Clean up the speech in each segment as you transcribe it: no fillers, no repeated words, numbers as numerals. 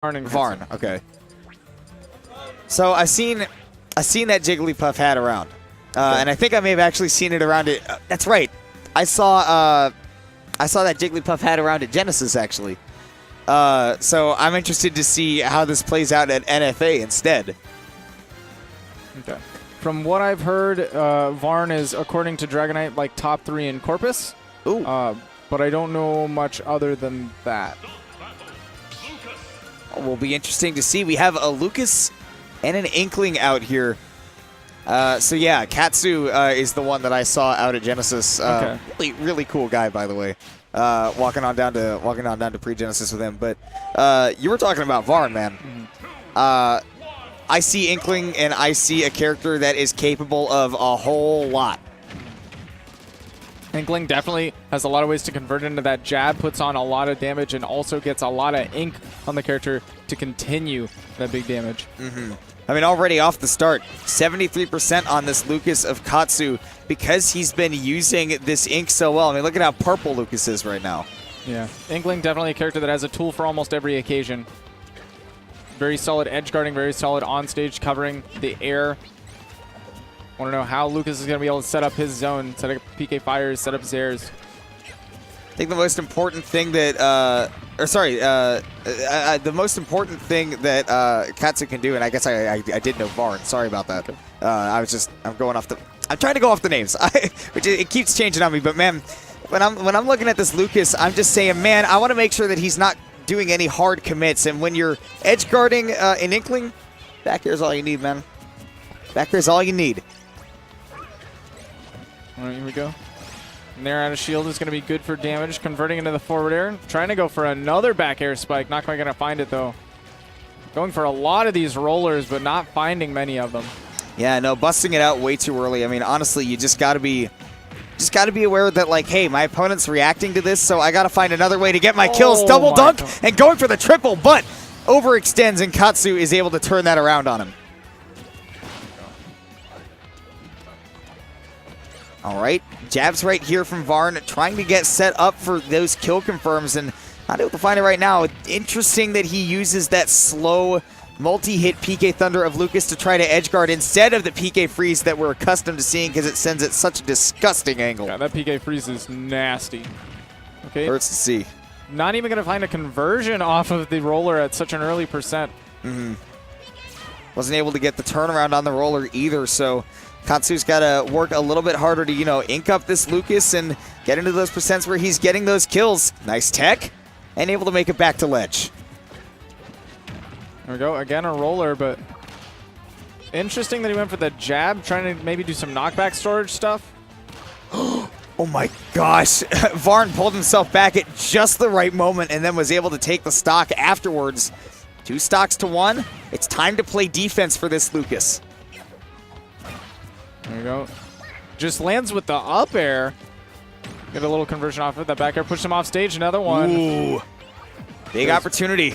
Varn, okay. So I've seen that Jigglypuff hat around, and I think I may have actually seen it around it. That's right. I saw that Jigglypuff hat around at Genesis actually. So I'm interested to see how this plays out at NFA instead. Okay. From what I've heard, Varn is, according to Dragonite, like top 3 in Corpus. Ooh. But I don't know much other than that. Will be interesting to see. We have a Lucas and an Inkling out here. So yeah, Katsu is the one that I saw out at Genesis. Okay. Really cool guy, by the way. Walking on down to pre-Genesis with him. But you were talking about Varn, man. Mm-hmm. I see Inkling and I see a character that is capable of a whole lot. Inkling definitely has a lot of ways to convert into that jab, puts on a lot of damage, and also gets a lot of ink on the character to continue that big damage. Mm-hmm. I mean, already off the start, 73% on this Lucas of Katsu because he's been using this ink so well. I mean, look at how purple Lucas is right now. Yeah, Inkling definitely a character that has a tool for almost every occasion. Very solid edge guarding, very solid on-stage covering the air. Want to know how Lucas is going to be able to set up his zone, set up PK fires, set up Zairs. I think the most important thing that, the most important thing that Katsu can do, and I guess I did know Varn. Sorry about that. Okay. I'm trying to go off the names, which it keeps changing on me. But man, when I'm looking at this Lucas, I'm just saying, man, I want to make sure that he's not doing any hard commits. And when you're edge guarding an Inkling, back here's all you need, man. Back here's all you need. All right, here we go. Nair out of shield is going to be good for damage. Converting into the forward air. Trying to go for another back air spike. Not quite going to find it, though. Going for a lot of these rollers, but not finding many of them. Yeah, no, busting it out way too early. I mean, honestly, you just got to be aware that, like, hey, my opponent's reacting to this, so I got to find another way to get my kills. Double dunk and going for the triple, but overextends, and Katsu is able to turn that around on him. All right, jabs right here from Varn, trying to get set up for those kill confirms, and not able to find it right now. Interesting that he uses that slow multi-hit PK Thunder of Lucas to try to edge guard instead of the PK Freeze that we're accustomed to seeing because it sends at such a disgusting angle. Yeah, that PK Freeze is nasty. Okay. Hurts to see. Not even going to find a conversion off of the roller at such an early percent. Mm-hmm. Wasn't able to get the turnaround on the roller either, so Katsu's got to work a little bit harder to, ink up this Lucas and get into those percents where he's getting those kills. Nice tech, and able to make it back to ledge. There we go. Again, a roller, but interesting that he went for the jab, trying to maybe do some knockback storage stuff. Oh my gosh. Varn pulled himself back at just the right moment and then was able to take the stock afterwards. 2 stocks to 1. It's time to play defense for this Lucas. There you go. Just lands with the up air. Get a little conversion off of it. That back air pushed him off stage. Another one. Ooh. Big opportunity.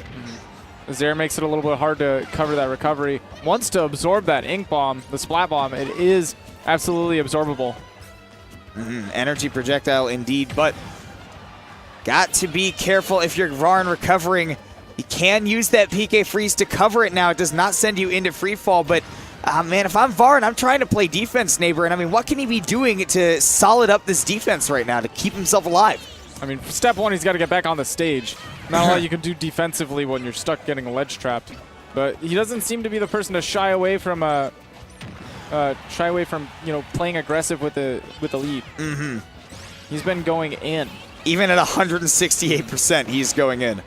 Zaire makes it a little bit hard to cover that recovery. Wants to absorb that ink bomb, the splat bomb. It is absolutely absorbable. Energy projectile indeed, but got to be careful if you're Varn recovering. You can use that PK Freeze to cover it now. It does not send you into free fall, but man, if I'm Varn, I'm trying to play defense, neighbor. And I mean, what can he be doing to solid up this defense right now to keep himself alive? I mean, step one, he's got to get back on the stage. Not a lot you can do defensively when you're stuck getting ledge trapped. But he doesn't seem to be the person to shy away from playing aggressive with the lead. Mm-hmm. He's been going in. Even at 168%, he's going in.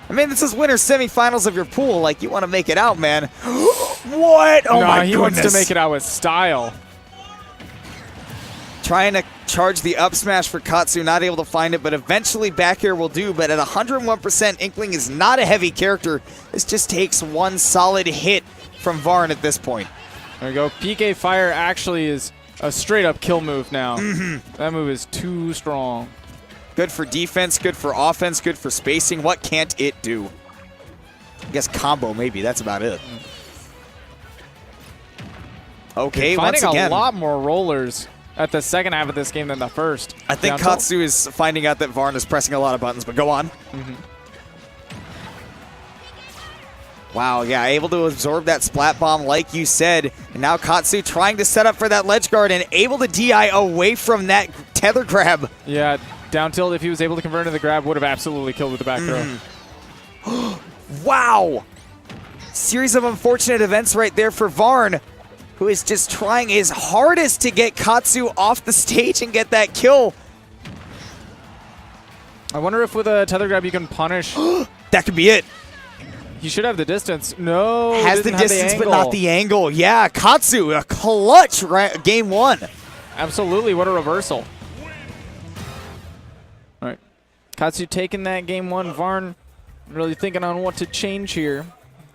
I mean, this is winter semifinals of your pool. Like, you want to make it out, man. What? Oh, my goodness. He wants to make it out with style. Trying to charge the up smash for Katsu, not able to find it, but eventually back air will do. But at 101%, Inkling is not a heavy character. This just takes one solid hit from Varn at this point. There we go. PK Fire actually is a straight-up kill move now. That move is too strong. Good for defense, good for offense, good for spacing. What can't it do? I guess combo, maybe. That's about it. Okay, once again. Finding a lot more rollers at the second half of this game than the first. I think Katsu is finding out that Varn is pressing a lot of buttons, but go on. Wow, yeah, able to absorb that splat bomb like you said. And now Katsu trying to set up for that ledge guard and able to DI away from that tether grab. Yeah, down tilt, if he was able to convert into the grab, would have absolutely killed with the back throw. Wow. Series of unfortunate events right there for Varn, who is just trying his hardest to get Katsu off the stage and get that kill. I wonder if with a tether grab you can punish. That could be it. He should have the distance. No, Has the doesn't have distance, but angle. not the angle. Yeah, Katsu, a clutch game one. Absolutely, what a reversal. All right, Katsu taking that game one. Varn really thinking on what to change here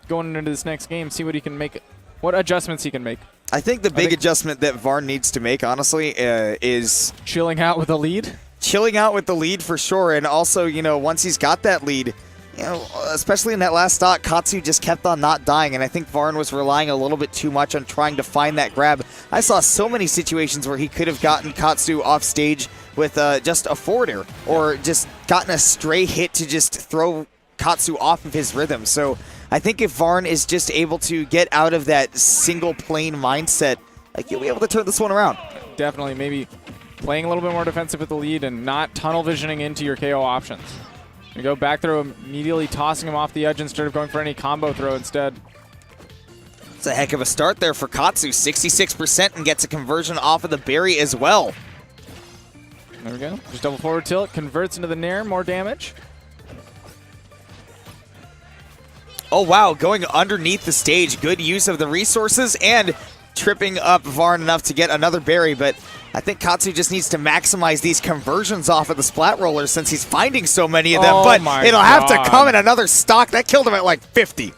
going into this next game, see what he can make, what adjustments he can make. I think the big adjustment that Varn needs to make, honestly, is chilling out with the lead. Chilling out with the lead for sure, and also, you know, once he's got that lead, you know, especially in that last stock, Katsu just kept on not dying, and I think Varn was relying a little bit too much on trying to find that grab. I saw so many situations where he could have gotten Katsu off stage with just a forward air, or just gotten a stray hit to just throw Katsu off of his rhythm. So I think if Varn is just able to get out of that single plane mindset, like, you'll be able to turn this one around. Definitely, maybe playing a little bit more defensive with the lead and not tunnel visioning into your KO options. You go back throw, immediately tossing him off the edge instead of going for any combo throw instead. It's a heck of a start there for Katsu, 66%, and gets a conversion off of the berry as well. There we go. Just double forward tilt, converts into the nair, more damage. Oh wow, going underneath the stage, good use of the resources and tripping up Varn enough to get another berry, but I think Katsu just needs to maximize these conversions off of the splat rollers since he's finding so many of them, but it'll have to come in another stock. That killed him at like 50.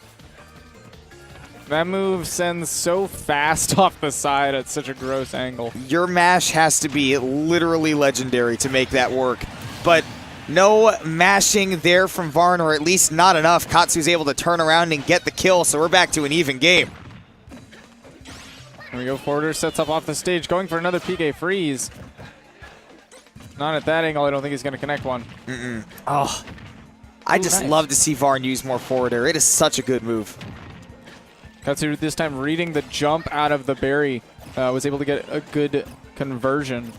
That move sends so fast off the side at such a gross angle. Your mash has to be literally legendary to make that work, but no mashing there from Varn, or at least not enough. Katsu's able to turn around and get the kill, so we're back to an even game. There we go, forwarder sets up off the stage, going for another PK freeze. Not at that angle, I don't think he's gonna connect one. Oh, I just love to see Varn use more forwarder. It is such a good move. Katsu this time reading the jump out of the berry, was able to get a good conversion.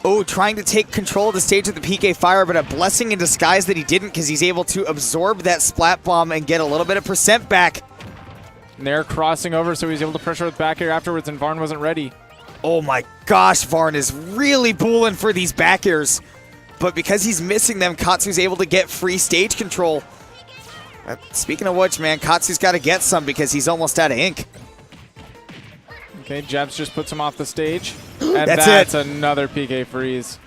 Oh, trying to take control of the stage with the PK Fire, but a blessing in disguise that he didn't, because he's able to absorb that splat bomb and get a little bit of percent back. Nair crossing over, so he's able to pressure with back air afterwards, and Varn wasn't ready. Oh my gosh, Varn is really booling for these back airs. But because he's missing them, Katsu's able to get free stage control. Speaking of which, man, Katsu's got to get some because he's almost out of ink. Okay, Jabs just puts him off the stage. And that's another PK freeze.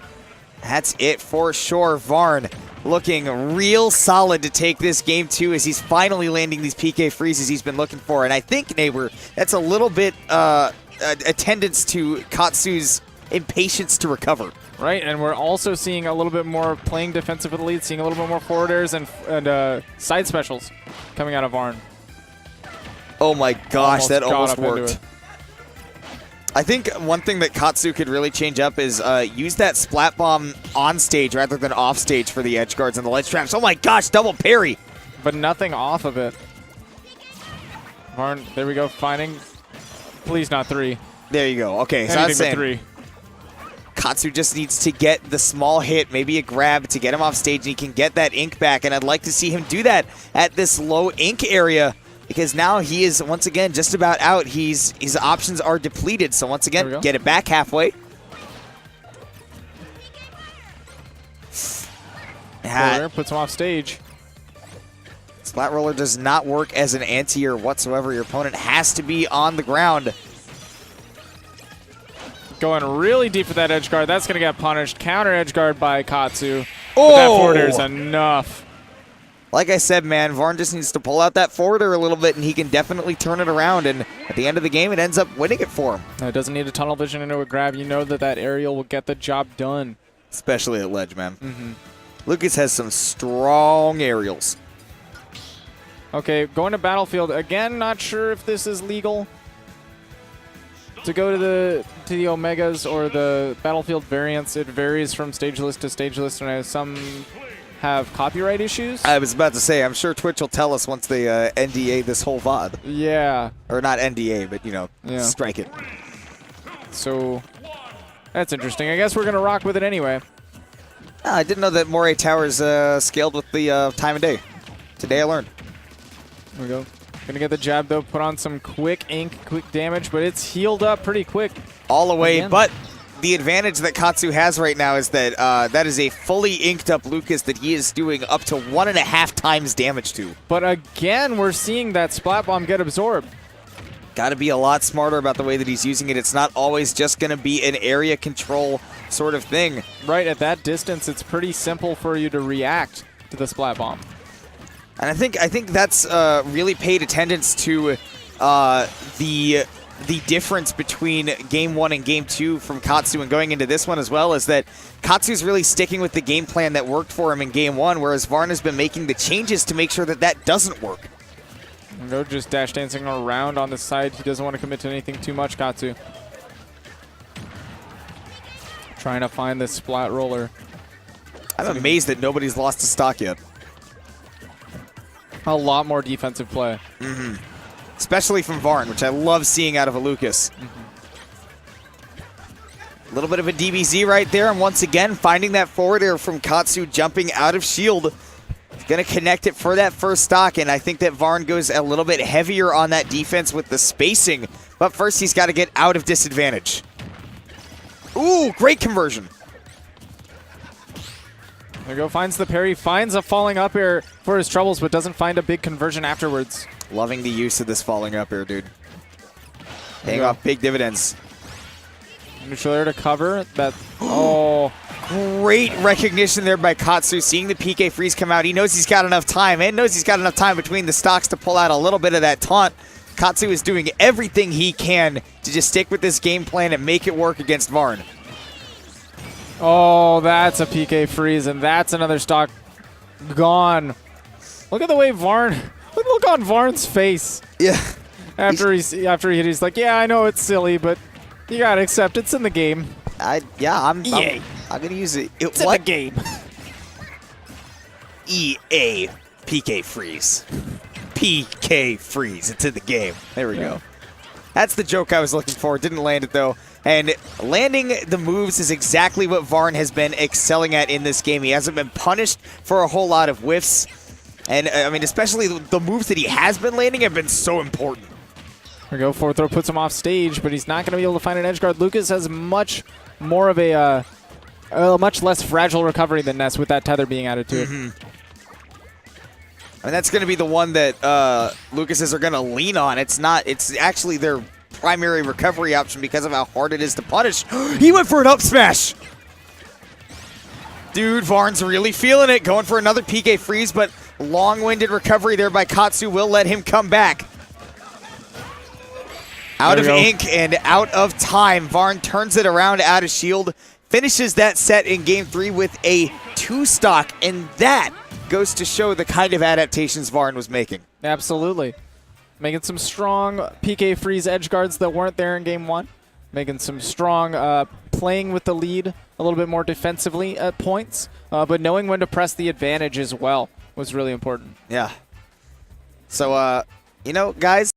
That's it for sure. Varn looking real solid to take this game two as he's finally landing these PK freezes he's been looking for. And I think, Neighbor, that's a little bit attendance to Katsu's impatience to recover. Right, and we're also seeing a little bit more playing defensive with the lead, seeing a little bit more forward airs and side specials coming out of Varn. Oh my gosh, that almost worked. It. I think one thing that Katsu could really change up is use that splat bomb on stage rather than off stage for the edge guards and the ledge traps. Oh my gosh, double parry. But nothing off of it. Varn, there we go, finding. Please not three. There you go. Okay, so I was saying, three. Katsu just needs to get the small hit, maybe a grab to get him off stage, and he can get that ink back. And I'd like to see him do that at this low ink area, because now he is, once again, just about out. His options are depleted. So once again, get it back halfway. Puts him off stage. Splat roller does not work as an anti-air whatsoever. Your opponent has to be on the ground. Going really deep for that edge guard. That's going to get punished. Counter edge guard by Katsu. Oh! That forward air is enough. Like I said, man, Varn just needs to pull out that forwarder a little bit, and he can definitely turn it around. And at the end of the game, it ends up winning it for him. It doesn't need a tunnel vision into a grab. You know that aerial will get the job done. Especially at ledge, man. Lucas has some strong aerials. Okay, going to Battlefield. Again, not sure if this is legal to go to the Omegas or the Battlefield variants. It varies from stage list to stage list, and I have some have copyright issues. I was about to say, I'm sure Twitch will tell us once they NDA this whole VOD. Yeah. Or not NDA, but, you know, strike it. So that's interesting. I guess we're going to rock with it anyway. I didn't know that Moray Towers scaled with the time of day. Today I learned. There we go. Going to get the jab, though. Put on some quick ink, quick damage, but it's healed up pretty quick. All the way, but the advantage that Katsu has right now is that that is a fully inked up Lucas that he is doing up to 1.5 times damage to. But again, we're seeing that Splat Bomb get absorbed. Got to be a lot smarter about the way that he's using it. It's not always just going to be an area control sort of thing. Right, at that distance, it's pretty simple for you to react to the Splat Bomb. And I think that's really paid attendance to the difference between Game 1 and Game 2 from Katsu and going into this one as well, is that Katsu's really sticking with the game plan that worked for him in Game 1, whereas Varn has been making the changes to make sure that that doesn't work. No, just dash dancing around on the side. He doesn't want to commit to anything too much, Katsu. Trying to find the splat roller. I'm amazed that nobody's lost a stock yet. A lot more defensive play. Mm-hmm. Especially from Varn, which I love seeing out of a Lucas. A little bit of a DBZ right there, and once again, finding that forward air from Katsu jumping out of shield. Going to connect it for that first stock, and I think that Varn goes a little bit heavier on that defense with the spacing. But first, he's got to get out of disadvantage. Ooh, great conversion. There you go, finds the parry, finds a falling up air for his troubles, but doesn't find a big conversion afterwards. Loving the use of this falling up air, dude. Paying off big dividends. Neutral air to cover. That. Oh. Great recognition there by Katsu, seeing the PK freeze come out. He knows he's got enough time, and knows he's got enough time between the stocks to pull out a little bit of that taunt. Katsu is doing everything he can to just stick with this game plan and make it work against Varn. Oh, that's a PK freeze, and that's another stock gone. Look at the way Varn... Look on Varn's face. Yeah. After he hit, he's like, yeah, I know it's silly, but you gotta accept it's in the game. I'm gonna use it. It's in the game. EA PK freeze. PK freeze. It's in the game. There we go. That's the joke I was looking for. Didn't land it though. And landing the moves is exactly what Varn has been excelling at in this game. He hasn't been punished for a whole lot of whiffs. And, I mean, especially the moves that he has been landing have been so important. There we go. Forward throw puts him off stage, but he's not going to be able to find an edge guard. Lucas has much more of a much less fragile recovery than Ness with that tether being added to it. And that's going to be the one that Lucases are going to lean on. It's actually their primary recovery option because of how hard it is to punish. He went for an up smash. Dude, Varn's really feeling it. Going for another PK freeze, but long-winded recovery there by Katsu will let him come back. Out of ink and out of time. Varn turns it around out of shield. Finishes that set in Game 3 with a 2-stock, and that goes to show the kind of adaptations Varn was making. Absolutely. Making some strong PK freeze edge guards that weren't there in Game 1. Making some strong playing with the lead a little bit more defensively at points, but knowing when to press the advantage as well was really important. Yeah. So, you know, guys,